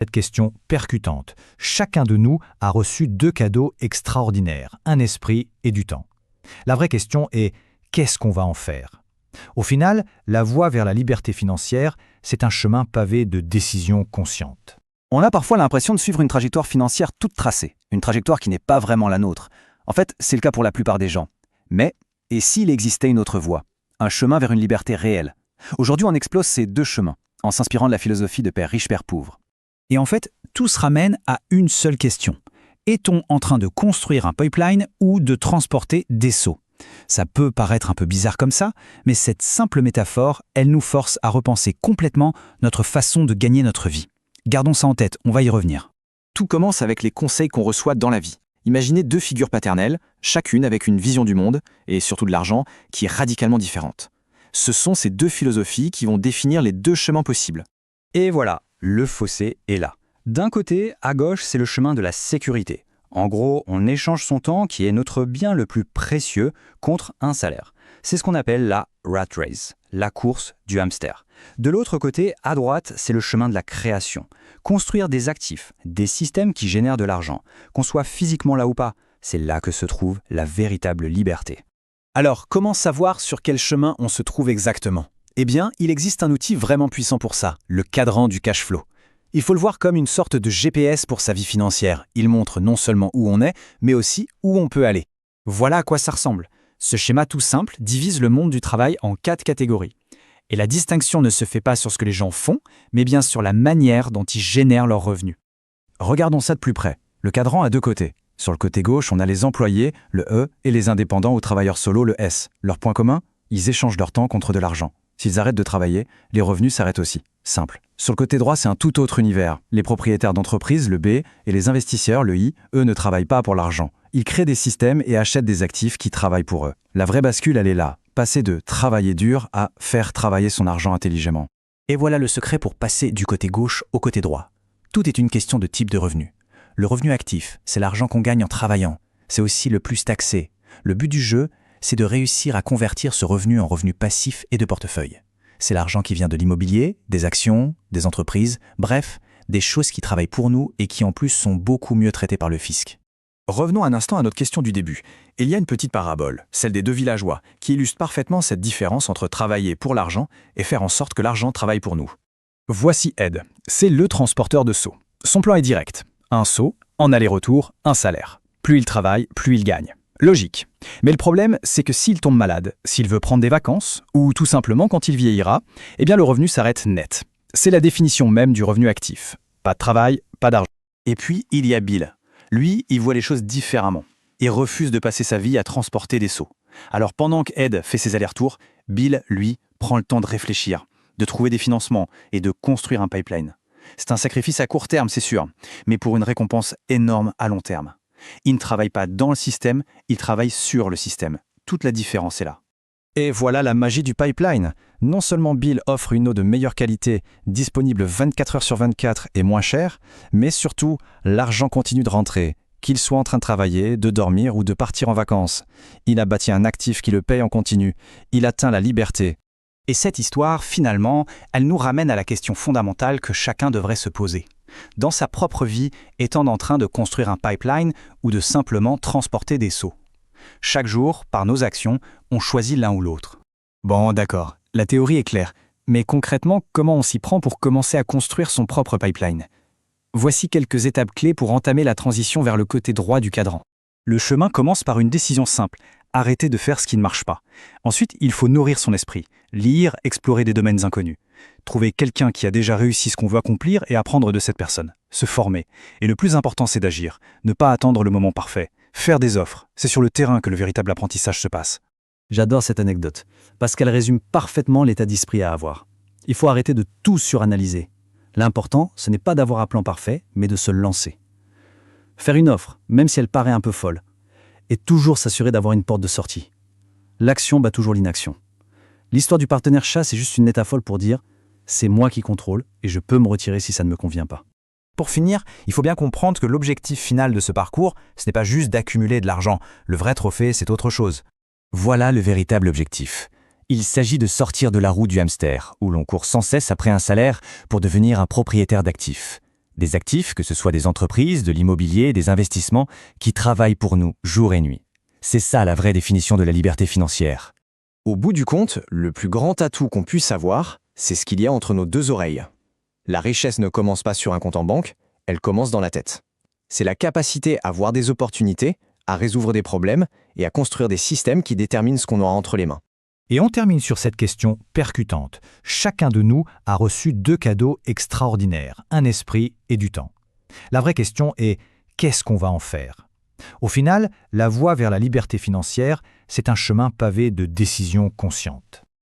Cette question percutante. Chacun de nous a reçu deux cadeaux extraordinaires, un esprit et du temps. La vraie question est, qu'est-ce qu'on va en faire? Au final, la voie vers la liberté financière, c'est un chemin pavé de décisions conscientes. On a parfois l'impression de suivre une trajectoire financière toute tracée, une trajectoire qui n'est pas vraiment la nôtre. En fait, c'est le cas pour la plupart des gens. Mais, et s'il existait une autre voie? Un chemin vers une liberté réelle? Aujourd'hui, on explose ces deux chemins, en s'inspirant de la philosophie de Père riche, Père pauvre. Et en fait, tout se ramène à une seule question. Est-on en train de construire un pipeline ou de transporter des seaux? Ça peut paraître un peu bizarre comme ça, mais cette simple métaphore, elle nous force à repenser complètement notre façon de gagner notre vie. Gardons ça en tête, on va y revenir. Tout commence avec les conseils qu'on reçoit dans la vie. Imaginez deux figures paternelles, chacune avec une vision du monde, et surtout de l'argent, qui est radicalement différente. Ce sont ces deux philosophies qui vont définir les deux chemins possibles. Et voilà, le fossé est là. D'un côté, à gauche, c'est le chemin de la sécurité. En gros, on échange son temps, qui est notre bien le plus précieux, contre un salaire. C'est ce qu'on appelle la rat race, la course du hamster. De l'autre côté, à droite, c'est le chemin de la création. Construire des actifs, des systèmes qui génèrent de l'argent. Qu'on soit physiquement là ou pas, c'est là que se trouve la véritable liberté. Alors, comment savoir sur quel chemin on se trouve exactement? Eh bien, il existe un outil vraiment puissant pour ça, le cadran du cash flow. Il faut le voir comme une sorte de GPS pour sa vie financière. Il montre non seulement où on est, mais aussi où on peut aller. Voilà à quoi ça ressemble. Ce schéma tout simple divise le monde du travail en 4 catégories. Et la distinction ne se fait pas sur ce que les gens font, mais bien sur la manière dont ils génèrent leurs revenus. Regardons ça de plus près. Le cadran a deux côtés. Sur le côté gauche, on a les employés, le E, et les indépendants ou travailleurs solos, le S. Leur point commun? Ils échangent leur temps contre de l'argent. S'ils arrêtent de travailler, les revenus s'arrêtent aussi. Simple. Sur le côté droit, c'est un tout autre univers. Les propriétaires d'entreprises, le B, et les investisseurs, le I, eux ne travaillent pas pour l'argent. Ils créent des systèmes et achètent des actifs qui travaillent pour eux. La vraie bascule, elle est là. Passer de travailler dur à faire travailler son argent intelligemment. Et voilà le secret pour passer du côté gauche au côté droit. Tout est une question de type de revenu. Le revenu actif, c'est l'argent qu'on gagne en travaillant. C'est aussi le plus taxé. Le but du jeu, c'est de réussir à convertir ce revenu en revenu passif et de portefeuille. C'est l'argent qui vient de l'immobilier, des actions, des entreprises, bref, des choses qui travaillent pour nous et qui en plus sont beaucoup mieux traitées par le fisc. Revenons un instant à notre question du début. Il y a une petite parabole, celle des deux villageois, qui illustre parfaitement cette différence entre travailler pour l'argent et faire en sorte que l'argent travaille pour nous. Voici Ed, c'est le transporteur de seaux. Son plan est direct. Un seau, en aller-retour, un salaire. Plus il travaille, plus il gagne. Logique. Mais le problème, c'est que s'il tombe malade, s'il veut prendre des vacances, ou tout simplement quand il vieillira, eh bien le revenu s'arrête net. C'est la définition même du revenu actif. Pas de travail, pas d'argent. Et puis, il y a Bill. Lui, il voit les choses différemment. Il refuse de passer sa vie à transporter des seaux. Alors pendant qu'Ed fait ses allers-retours, Bill, lui, prend le temps de réfléchir, de trouver des financements et de construire un pipeline. C'est un sacrifice à court terme, c'est sûr, mais pour une récompense énorme à long terme. Il ne travaille pas dans le système, il travaille sur le système. Toute la différence est là. Et voilà la magie du pipeline. Non seulement Bill offre une eau de meilleure qualité, disponible 24 heures sur 24 et moins chère, mais surtout, l'argent continue de rentrer, qu'il soit en train de travailler, de dormir ou de partir en vacances. Il a bâti un actif qui le paye en continu. Il atteint la liberté. Et cette histoire, finalement, elle nous ramène à la question fondamentale que chacun devrait se poser. Dans sa propre vie, est-on en train de construire un pipeline ou de simplement transporter des seaux? Chaque jour, par nos actions, on choisit l'un ou l'autre. Bon, d'accord, la théorie est claire. Mais concrètement, comment on s'y prend pour commencer à construire son propre pipeline? Voici quelques étapes clés pour entamer la transition vers le côté droit du cadran. Le chemin commence par une décision simple. Arrêter de faire ce qui ne marche pas. Ensuite, il faut nourrir son esprit, lire, explorer des domaines inconnus. Trouver quelqu'un qui a déjà réussi ce qu'on veut accomplir et apprendre de cette personne. Se former. Et le plus important, c'est d'agir. Ne pas attendre le moment parfait. Faire des offres. C'est sur le terrain que le véritable apprentissage se passe. J'adore cette anecdote, parce qu'elle résume parfaitement l'état d'esprit à avoir. Il faut arrêter de tout suranalyser. L'important, ce n'est pas d'avoir un plan parfait, mais de se lancer. Faire une offre, même si elle paraît un peu folle, et toujours s'assurer d'avoir une porte de sortie. L'action bat toujours l'inaction. L'histoire du partenaire chat, c'est juste une métaphore pour dire « c'est moi qui contrôle et je peux me retirer si ça ne me convient pas ». Pour finir, il faut bien comprendre que l'objectif final de ce parcours, ce n'est pas juste d'accumuler de l'argent. Le vrai trophée, c'est autre chose. Voilà le véritable objectif. Il s'agit de sortir de la roue du hamster, où l'on court sans cesse après un salaire pour devenir un propriétaire d'actifs. Des actifs, que ce soit des entreprises, de l'immobilier, des investissements, qui travaillent pour nous jour et nuit. C'est ça la vraie définition de la liberté financière. Au bout du compte, le plus grand atout qu'on puisse avoir, c'est ce qu'il y a entre nos deux oreilles. La richesse ne commence pas sur un compte en banque, elle commence dans la tête. C'est la capacité à voir des opportunités, à résoudre des problèmes et à construire des systèmes qui déterminent ce qu'on aura entre les mains. Et on termine sur cette question percutante. Chacun de nous a reçu 2 cadeaux extraordinaires, un esprit et du temps. La vraie question est, qu'est-ce qu'on va en faire? Au final, la voie vers la liberté financière, c'est un chemin pavé de décisions conscientes.